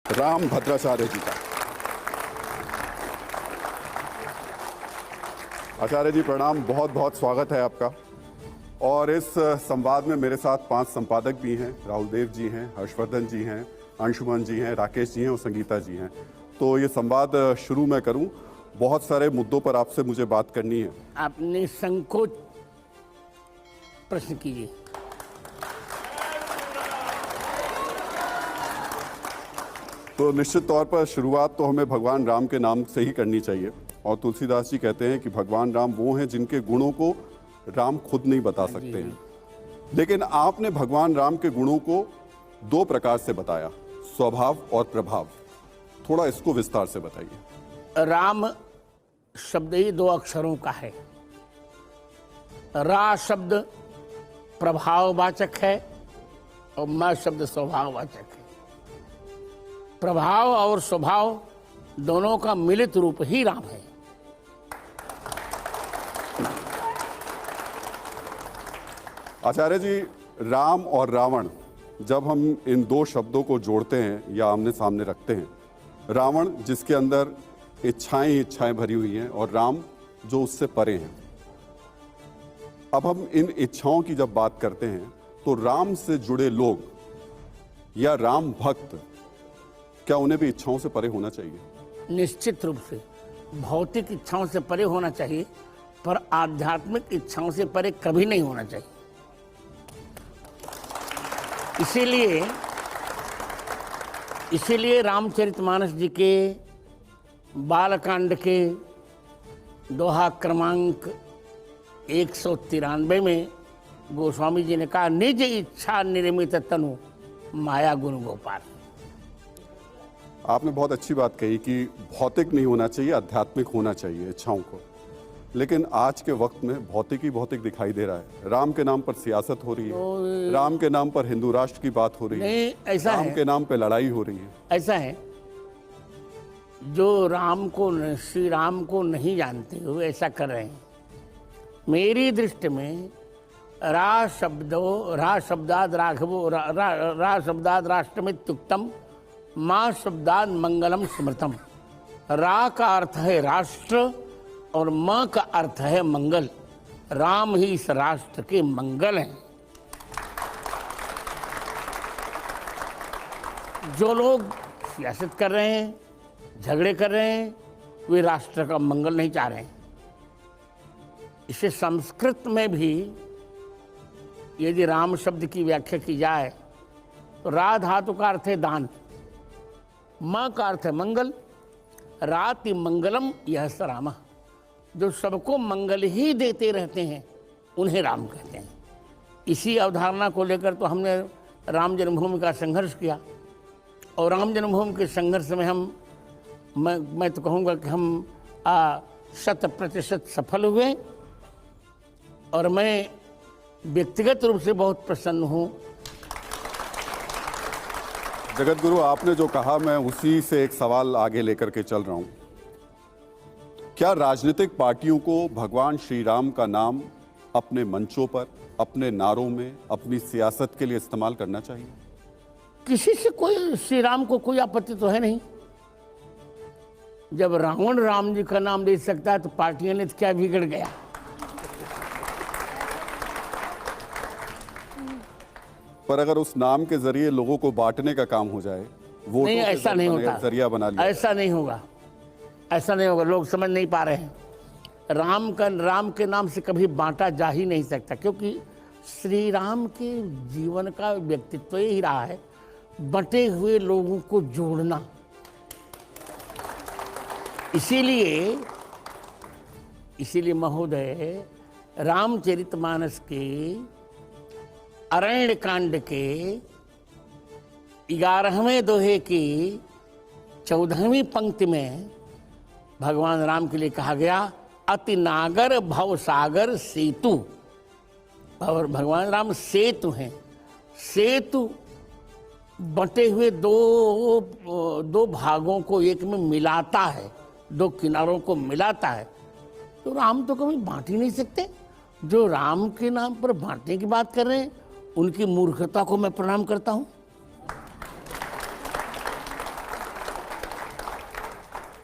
राम भद्राचार्य जी का। आचार्य जी प्रणाम, बहुत बहुत स्वागत है आपका। और इस संवाद में मेरे साथ 5 संपादक भी हैं। राहुल देव जी हैं, हर्षवर्धन जी हैं, अंशुमन जी हैं, राकेश जी हैं और संगीता जी हैं। तो ये संवाद शुरू मैं करूं। बहुत सारे मुद्दों पर आपसे मुझे बात करनी है। आपने संकोच प्रश्न कीजिए। तो निश्चित तौर पर शुरुआत तो हमें भगवान राम के नाम से ही करनी चाहिए। और तुलसीदास जी कहते हैं कि भगवान राम वो हैं जिनके गुणों को राम खुद नहीं बता सकते हैं। लेकिन आपने भगवान राम के गुणों को 2 प्रकार से बताया, स्वभाव और प्रभाव। थोड़ा इसको विस्तार से बताइए। राम शब्द ही 2 अक्षरों का है। रा शब्द प्रभाववाचक है और म शब्द स्वभाववाचक है। प्रभाव और स्वभाव दोनों का मिलित रूप ही राम है। आचार्य जी, राम और रावण, जब हम इन 2 शब्दों को जोड़ते हैं या आमने सामने रखते हैं, रावण जिसके अंदर इच्छाएं ही इच्छाएं भरी हुई हैं और राम जो उससे परे हैं। अब हम इन इच्छाओं की जब बात करते हैं तो राम से जुड़े लोग या राम भक्त, क्या उन्हें भी इच्छाओं से परे होना चाहिए? निश्चित रूप से भौतिक इच्छाओं से परे होना चाहिए, पर आध्यात्मिक इच्छाओं से परे कभी नहीं होना चाहिए। इसीलिए रामचरितमानस जी के बालकांड के दोहा क्रमांक 193 में गोस्वामी जी ने कहा, निज इच्छा निर्मित तनु माया गुण गोपाल। आपने बहुत अच्छी बात कही कि भौतिक नहीं होना चाहिए, आध्यात्मिक होना चाहिए इच्छाओं को। लेकिन आज के वक्त में भौतिक ही भौतिक दिखाई दे रहा है। राम के नाम पर सियासत हो रही है, राम के नाम पर हिंदू राष्ट्र की बात हो रही है, ऐसा राम है, के नाम पर लड़ाई हो रही है। ऐसा है, जो श्री राम को नहीं जानते हो ऐसा कर रहे हैं। मेरी दृष्टि में रा शब्दाद राघवो रा शब्दाद राष्ट्रमित्युक्तम माँ शब्दाद मंगलम स्मृतम। रा का अर्थ है राष्ट्र और माँ का अर्थ है मंगल। राम ही इस राष्ट्र के मंगल हैं। जो लोग सियासत कर रहे हैं, झगड़े कर रहे हैं, वे राष्ट्र का मंगल नहीं चाह रहे हैं। इसे संस्कृत में भी यदि राम शब्द की व्याख्या की जाए तो रा धातु का अर्थ है दान, माँ का अर्थ है मंगल। राति मंगलम यह स राम। जो सबको मंगल ही देते रहते हैं उन्हें राम कहते हैं। इसी अवधारणा को लेकर तो हमने राम जन्मभूमि का संघर्ष किया। और राम जन्मभूमि के संघर्ष में मैं तो कहूँगा कि हम 100% सफल हुए। और मैं व्यक्तिगत रूप से बहुत प्रसन्न हूँ। जगत गुरु, आपने जो कहा मैं उसी से एक सवाल आगे लेकर के चल रहा हूं। क्या राजनीतिक पार्टियों को भगवान श्री राम का नाम अपने मंचों पर, अपने नारों में, अपनी सियासत के लिए इस्तेमाल करना चाहिए? किसी से कोई श्री राम को कोई आपत्ति तो है नहीं। जब रावण राम जी का नाम ले सकता है तो पार्टियों ने तो क्या बिगड़ गया? पर अगर उस नाम के जरिए लोगों को बांटने का काम हो जाए, वो नहीं, ऐसा नहीं होता। जरिया बना लिया, ऐसा नहीं होगा, ऐसा नहीं होगा। लोग समझ नहीं पा रहे हैं। राम के नाम से कभी बांटा जा ही नहीं सकता, क्योंकि श्री राम के जीवन का व्यक्तित्व ही रहा है बंटे हुए लोगों को जोड़ना। इसीलिए महोदय रामचरितमानस के अरण्य कांड के 11वें दोहे की 14वीं पंक्ति में भगवान राम के लिए कहा गया, अति नागर भव सागर सेतु। और भगवान राम सेतु हैं। सेतु बटे हुए दो भागों को एक में मिलाता है, 2 किनारों को मिलाता है। तो राम तो कभी बांट ही नहीं सकते। जो राम के नाम पर बांटने की बात कर रहे हैं उनकी मूर्खता को मैं प्रणाम करता हूं।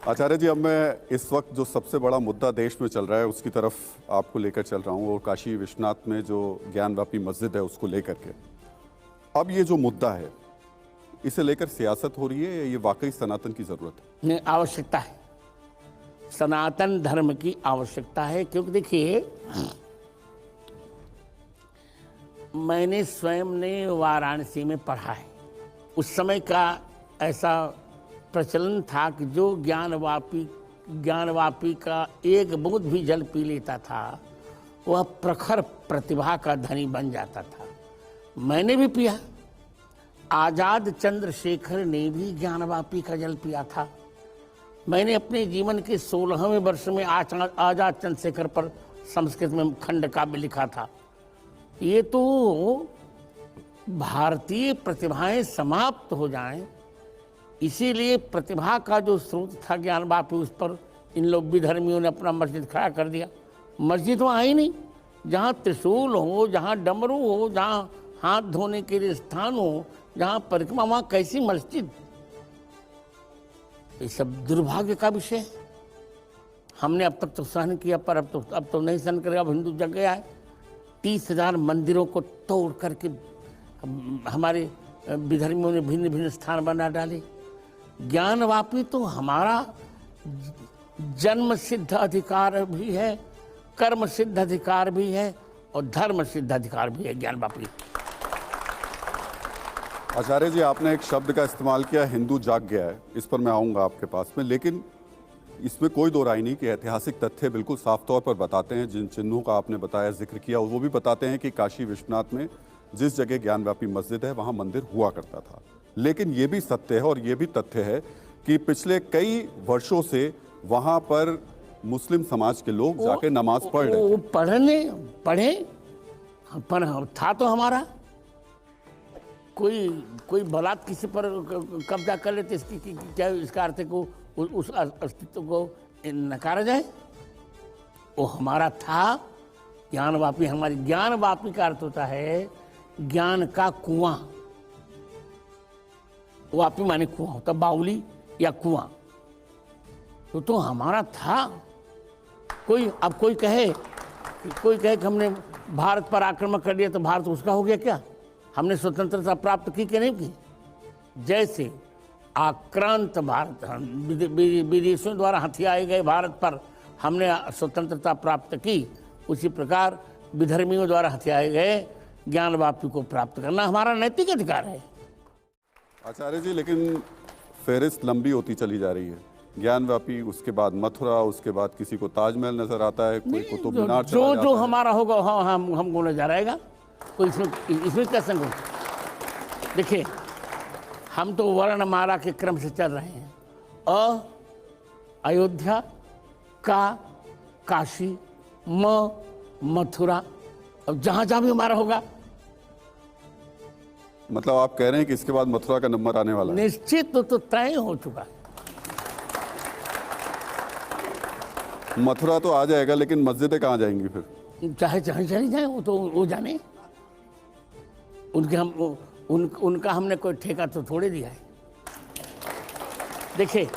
आचार्य जी, अब मैं इस वक्त जो सबसे बड़ा मुद्दा देश में चल रहा है उसकी तरफ आपको लेकर चल रहा हूँ, और काशी विश्वनाथ में जो ज्ञानवापी मस्जिद है उसको लेकर के। अब ये जो मुद्दा है, इसे लेकर सियासत हो रही है या ये वाकई सनातन की जरूरत है? नहीं, आवश्यकता है, सनातन धर्म की आवश्यकता है। क्योंकि देखिए, मैंने स्वयं ने वाराणसी में पढ़ा है। उस समय का ऐसा प्रचलन था कि जो ज्ञानवापी का एक बूंद भी जल पी लेता था वह प्रखर प्रतिभा का धनी बन जाता था। मैंने भी पिया। आजाद चंद्रशेखर ने भी ज्ञानवापी का जल पिया था। मैंने अपने जीवन के 16वें वर्ष में आजाद चंद्रशेखर पर संस्कृत में खंड काव्य लिखा था। ये तो भारतीय प्रतिभाएं समाप्त हो जाएं, इसीलिए प्रतिभा का जो स्रोत था ज्ञानवापी, उस पर इन लोग विधर्मियों ने अपना मस्जिद खड़ा कर दिया। मस्जिद वहाँ आई नहीं। जहाँ त्रिशूल हो, जहाँ डमरू हो, जहाँ हाथ धोने के लिए स्थान हो, जहाँ परिक्रमा, वहाँ कैसी मस्जिद? ये सब दुर्भाग्य का विषय है। हमने अब तक तो सहन किया, पर अब तो नहीं सहन करेगा। अब हिंदू जग गया है। 30,000 मंदिरों को तोड़ करके हमारे विधर्मियों ने भिन्न भिन्न स्थान बना डाले। ज्ञानवापी तो हमारा जन्म सिद्ध अधिकार भी है, कर्म सिद्ध अधिकार भी है और धर्म सिद्ध अधिकार भी है ज्ञानवापी। आचार्य जी, आपने एक शब्द का इस्तेमाल किया, हिंदू जाग गया है। इस पर मैं आऊंगा आपके पास में, लेकिन इसमें कोई दो राय नहीं कि ऐतिहासिक तथ्य बिल्कुल साफ तौर पर बताते हैं। जिन चिन्हों का आपने बताया, जिक्र किया, वो भी बताते हैं कि काशी विश्वनाथ में जिस जगह ज्ञानवापी मस्जिद है वहाँ मंदिर हुआ करता था। लेकिन ये भी सत्य है और ये भी तथ्य है कि पिछले कई वर्षों से वहाँ पर मुस्लिम समाज के लोग जाके नमाज पढ़ रहे थे। पढ़े पर था तो हमारा कोई बलात् किसी पर कब्जा कर लेते, इसकी क्या इसका अर्थ को उस अस्तित्व को नकारा जाए? वो हमारा था। ज्ञानवापी हमारी, ज्ञानवापी का अर्थ होता है ज्ञान का कुआं। वापी माने कुआं होता, बाउली या कुआं। तो हमारा था। कोई कहे कि हमने भारत पर आक्रमण कर लिया तो भारत उसका हो गया क्या? हमने स्वतंत्रता प्राप्त की कि नहीं की? जैसे आक्रांत भारत, विदेशियों द्वारा हथियाए गए भारत पर हमने स्वतंत्रता प्राप्त की, उसी प्रकार विधर्मियों द्वारा हथियाए गए ज्ञानवापी को प्राप्त करना हमारा नैतिक अधिकार है। आचार्य जी, लेकिन फहरिस्त लंबी होती चली जा रही है। ज्ञानवापी, उसके बाद मथुरा, उसके बाद किसी को ताजमहल नजर आता है, कोई कुतुब मीनार चला जाता है। जो हमारा होगा हमको नजर आएगा। कोई इसमें क्या संग? देखिए, हम तो वर्णमाला के क्रम से चल रहे हैं। अयोध्या, का, काशी, मथुरा, अब जहां जहां भी हमारा होगा। मतलब आप कह रहे हैं कि इसके बाद मथुरा का नंबर आने वाला है? निश्चित तो तय हो चुका है। मथुरा तो आ जाएगा, लेकिन मस्जिदें कहाँ जाएंगी फिर? चाहे चली जाए, वो जाने। उनका हमने कोई ठेका तो थोड़े दिया है। देखिए,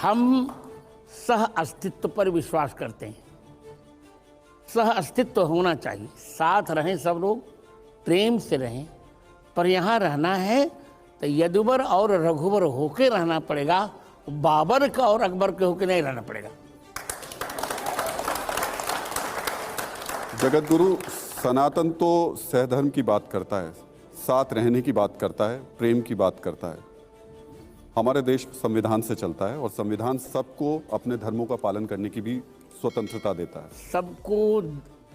हम सह अस्तित्व पर विश्वास करते हैं। सह अस्तित्व होना चाहिए, साथ रहें सब लोग, प्रेम से रहें। पर यहाँ रहना है तो यदुबर और रघुबर होके रहना पड़ेगा, बाबर का और अकबर के होके नहीं रहना पड़ेगा। जगत गुरु, सनातन तो सहधर्म की बात करता है, साथ रहने की बात करता है, प्रेम की बात करता है। हमारे देश संविधान से चलता है और संविधान सबको अपने धर्मों का पालन करने की भी स्वतंत्रता देता है। सबको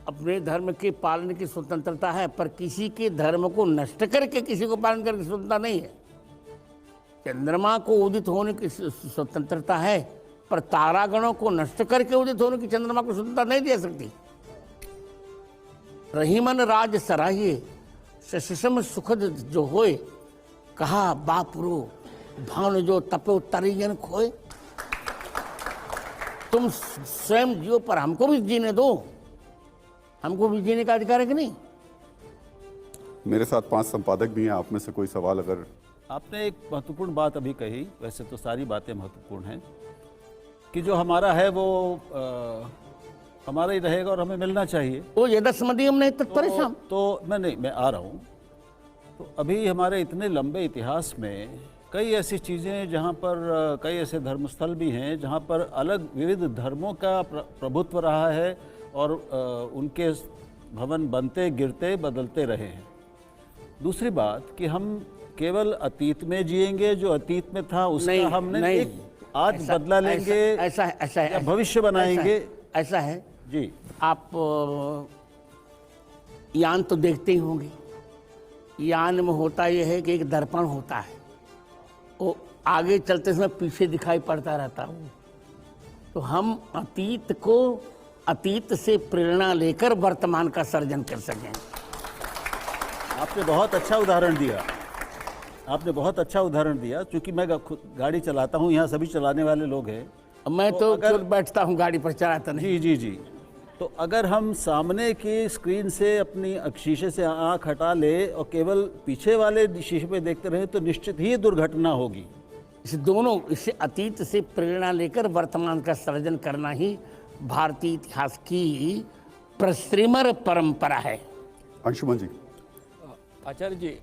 अपने धर्म के पालन की स्वतंत्रता है, पर किसी के धर्म को नष्ट करके किसी को पालन करने की स्वतंत्रता नहीं है। चंद्रमा को उदित होने की स्वतंत्रता है, पर तारागणों को नष्ट करके उदित होने की चंद्रमा को स्वतंत्रता नहीं दे सकती। रहीमन राज सराहिए शशिशम सुखद जो होए, कहा बापुरो भान जो तपो तरियन खोए। तुम स्वयं जियो, पर हमको भी जीने दो। हमको भी जीने का अधिकार है कि नहीं? मेरे साथ 5 संपादक भी हैं, आप में से कोई सवाल अगर आपने एक महत्वपूर्ण बात अभी कही, वैसे तो सारी बातें महत्वपूर्ण हैं, कि जो हमारा है वो हमारा ही रहेगा और हमें मिलना चाहिए। वो यदस्मदीयम नहीं तत्परेषाम। तो मैं आ रहा हूँ। तो अभी हमारे इतने लंबे इतिहास में कई ऐसी चीज़ें जहाँ पर कई ऐसे धर्मस्थल भी हैं जहाँ पर अलग विविध धर्मों का प्रभुत्व रहा है और उनके भवन बनते गिरते बदलते रहे हैं। दूसरी बात कि हम केवल अतीत में जिएंगे, जो अतीत में था उसका हमने एक आज बदला लेंगे, ऐसा है, या भविष्य बनाएंगे, ऐसा है जी। आप यान तो देखते ही होंगे। यान में होता यह है कि एक दर्पण होता है, वो आगे चलते समय पीछे दिखाई पड़ता रहता हूँ। तो हम अतीत को अतीत से प्रेरणा लेकर वर्तमान का सर्जन कर सकें। आपने बहुत अच्छा उदाहरण दिया, आपने बहुत अच्छा उदाहरण दिया। क्योंकि मैं गाड़ी चलाता हूँ, यहाँ सभी चलाने वाले लोग हैं। मैं तो बैठता हूँ गाड़ी पर, चलाता नहीं। जी। तो अगर हम सामने की स्क्रीन से अपनी शीशे से आँख हटा ले और केवल पीछे वाले शीशे पे देखते रहे तो निश्चित ही दुर्घटना होगी। इससे अतीत से प्रेरणा लेकर वर्तमान का सर्जन करना ही भारतीय इतिहास की प्रश्रिमर परंपरा है। अंशुमन जी। आचार्य जी,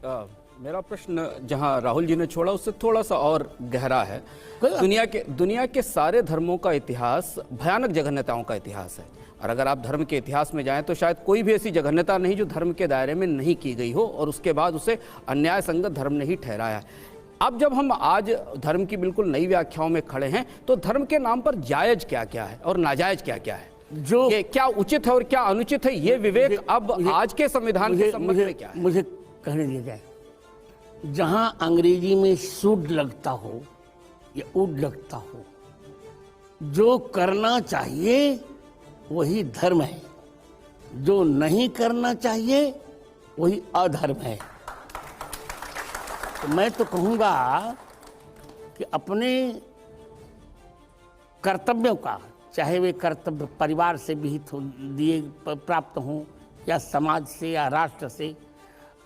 मेरा प्रश्न जहां राहुल जी ने छोड़ा उससे थोड़ा सा और गहरा है। दुनिया के सारे धर्मों का इतिहास भयानक जघन्यताओं का इतिहास है, और अगर आप धर्म के इतिहास में जाएं तो शायद कोई भी ऐसी जघन्यता नहीं जो धर्म के दायरे में नहीं की गई हो और उसके बाद उसे अन्याय संगत धर्म ने ही ठहराया है। अब जब हम आज धर्म की बिल्कुल नई व्याख्याओं में खड़े हैं तो धर्म के नाम पर जायज क्या क्या है और नाजायज क्या क्या है, जो क्या उचित है और क्या अनुचित है, ये विवेक अब आज के संविधान के संबंध में क्या है? मुझे कहने दिया जाए, जहां अंग्रेजी में शुड लगता हो या उड लगता हो, जो करना चाहिए वही धर्म है, जो नहीं करना चाहिए वही अधर्म है। तो मैं तो कहूँगा कि अपने कर्तव्यों का, चाहे वे कर्तव्य परिवार से विहित हो दिए प्राप्त हों या समाज से या राष्ट्र से,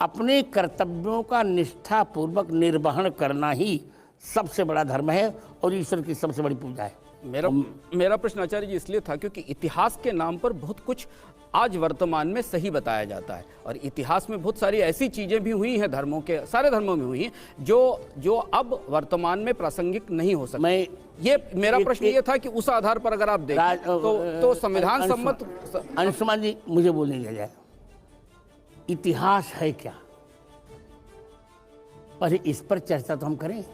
अपने कर्तव्यों का निष्ठापूर्वक निर्वहन करना ही सबसे बड़ा धर्म है और ईश्वर की सबसे बड़ी पूजा है। मेरा प्रश्न आचार्य जी इसलिए था क्योंकि इतिहास के नाम पर बहुत कुछ आज वर्तमान में सही बताया जाता है, और इतिहास में बहुत सारी ऐसी चीजें भी हुई हैं, धर्मों के सारे धर्मों में हुई हैं, जो अब वर्तमान में प्रासंगिक नहीं हो सकती। ये मेरा प्रश्न ये था कि उस आधार पर अगर आप देखें तो संविधान सम्मत। अंशुमान जी, मुझे बोलने दिया जाए, इतिहास है क्या, पर इस पर चर्चा तो हम करें।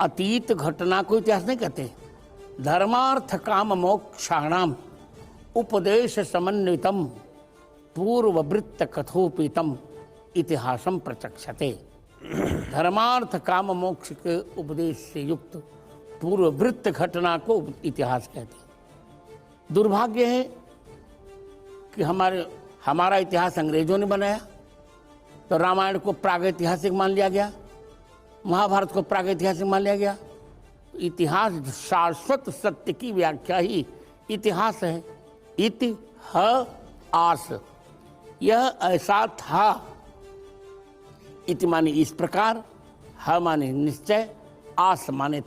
अतीत घटना को इतिहास नहीं कहते। धर्मार्थ काम मोक्षाणाम उपदेश समन्वितम पूर्ववृत्त कथोपितम इतिहासम प्रचक्षते। धर्मार्थ काम मोक्ष के उपदेश से युक्त पूर्ववृत्त घटना को इतिहास कहते हैं। दुर्भाग्य है कि हमारा इतिहास अंग्रेजों ने बनाया, तो रामायण को प्रागैतिहासिक मान लिया गया, महाभारत को प्रागैतिहासिक मान लिया गया। इतिहास शाश्वत सत्य की व्याख्या ही इतिहास है। इतिहास, यह ऐसा था। इति माने इस प्रकार, ह माने निश्चय, आस माने,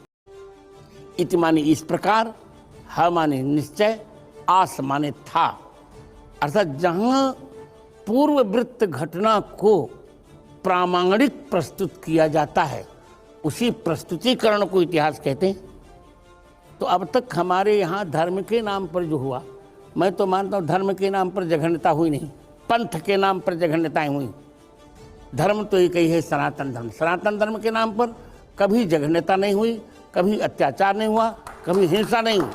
इति माने इस प्रकार, ह माने निश्चय, आस माने था। अर्थात जहाँ पूर्ववृत्त घटना को प्रामाणिक प्रस्तुत किया जाता है उसी प्रस्तुतिकरण को इतिहास कहते हैं। तो अब तक हमारे यहाँ धर्म के नाम पर जो हुआ, मैं तो मानता हूँ धर्म के नाम पर जघन्यता हुई नहीं, पंथ के नाम पर जघन्यताएं हुई। धर्म तो एक ही है, सनातन धर्म। सनातन धर्म के नाम पर कभी जघन्यता नहीं हुई, कभी अत्याचार नहीं हुआ, कभी हिंसा नहीं हुई।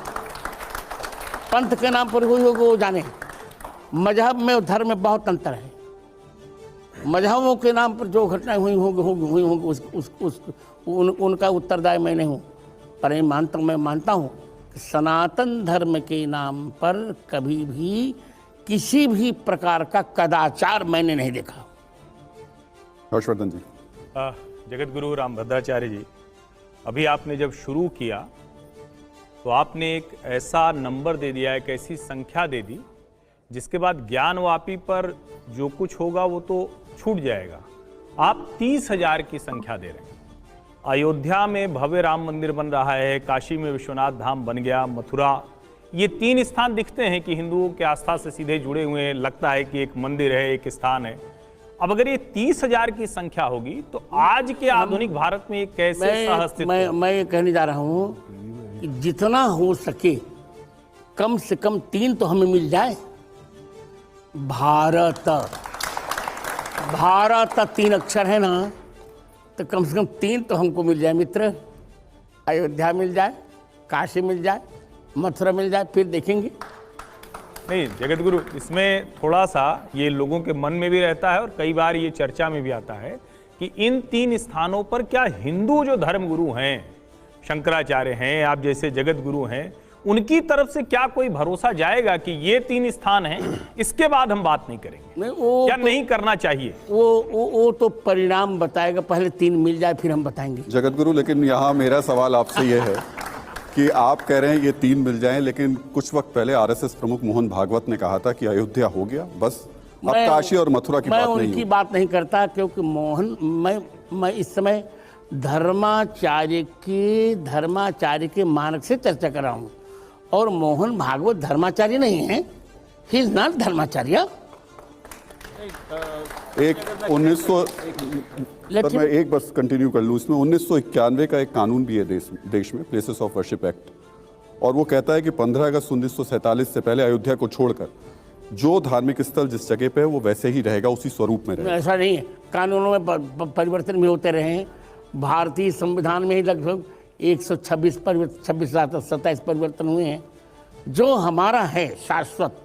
पंथ के नाम पर हुई होगी वो जाने। मजहब में और धर्म में बहुत अंतर है। मजहबों के नाम पर जो घटनाएं हुई होंगी उनका उत्तरदायी मैं नहीं हूँ, पर मैं मानता हूँ कि सनातन धर्म के नाम पर कभी भी किसी भी प्रकार का कदाचार मैंने नहीं देखा। हर्षवर्धन जी। जगत गुरु रामभद्राचार्य जी, अभी आपने जब शुरू किया तो आपने एक ऐसा नंबर दे दिया, एक ऐसी संख्या दे दी जिसके बाद ज्ञानवापी पर जो कुछ होगा वो तो छूट जाएगा आप 30,000 की संख्या दे रहे हैं। अयोध्या में भव्य राम मंदिर बन रहा है, काशी में विश्वनाथ धाम बन गया, मथुरा, ये 3 स्थान दिखते हैं कि हिंदुओं के आस्था से सीधे जुड़े हुए हैं, लगता है कि एक मंदिर है, एक स्थान है। अब अगर ये 30,000 की संख्या होगी तो आज के आधुनिक भारत में ये कैसे सहअस्तित्व? मैं ये कहने जा रहा हूँ कि जितना हो सके कम से कम 3 तो हमें मिल जाए। भारत 3 अक्षर है ना, तो कम से कम 3 तो हमको मिल जाए मित्र। अयोध्या मिल जाए, काशी मिल जाए, मथुरा मिल जाए, फिर देखेंगे। नहीं जगत गुरु, इसमें थोड़ा सा ये लोगों के मन में भी रहता है और कई बार ये चर्चा में भी आता है कि इन 3 स्थानों पर क्या हिंदू जो धर्म गुरु हैं, शंकराचार्य हैं, आप जैसे जगत गुरु हैं, उनकी तरफ से क्या कोई भरोसा जाएगा कि ये 3 स्थान हैं, इसके बाद हम बात नहीं करेंगे? क्या नहीं करना चाहिए? वो तो परिणाम बताएगा, पहले 3 मिल जाए फिर हम बताएंगे। जगत गुरु, लेकिन यहाँ मेरा सवाल आपसे ये है कि आप कह रहे हैं ये 3 मिल जाएं, लेकिन कुछ वक्त पहले आरएसएस प्रमुख मोहन भागवत ने कहा था कि अयोध्या हो गया बस, अब काशी और मथुरा की बात नहीं। मैं उनकी बात नहीं करता, क्योंकि मैं इस समय धर्माचार्य के मानक से चर्चा कर रहा हूँ, और मोहन भागवत धर्माचार्य नहीं है। ही इज नॉट धर्माचार्य। एक 1900 मैं एक बस कंटिन्यू कर लूँ, इसमें 1991 का एक कानून भी है देश में, प्लेसेस ऑफ वर्शिप एक्ट, और वो कहता है कि 15 अगस्त 1947 से पहले अयोध्या को छोड़कर जो धार्मिक स्थल जिस जगह पे है वो वैसे ही रहेगा, उसी स्वरूप में रहेगा। ऐसा नहीं है, कानूनों में परिवर्तन भी होते रहे हैं। भारतीय संविधान में ही लगभग 126 27 परिवर्तन हुए हैं। जो हमारा है शाश्वत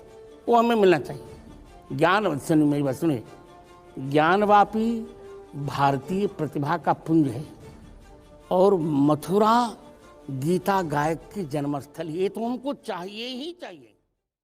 वो हमें मिलना चाहिए। ज्ञान, सुनिए मेरी बात सुनिए, ज्ञानवापी भारतीय प्रतिभा का पुंज है, और मथुरा गीता गायक की जन्मस्थल, ये तो हमको चाहिए ही चाहिए।